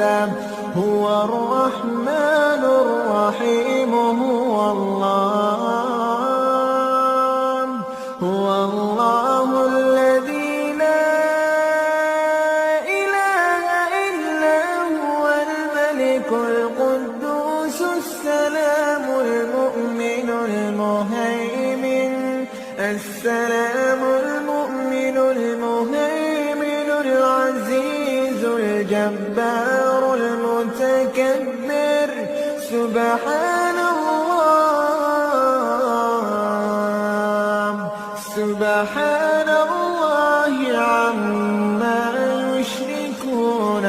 أحدا. هو الرحمن الرحيم، هو الله الذي لا إله إلا هو الملك القدوس السلام المؤمن المهيمن العزيز الجبار المتكبر. سبحان الله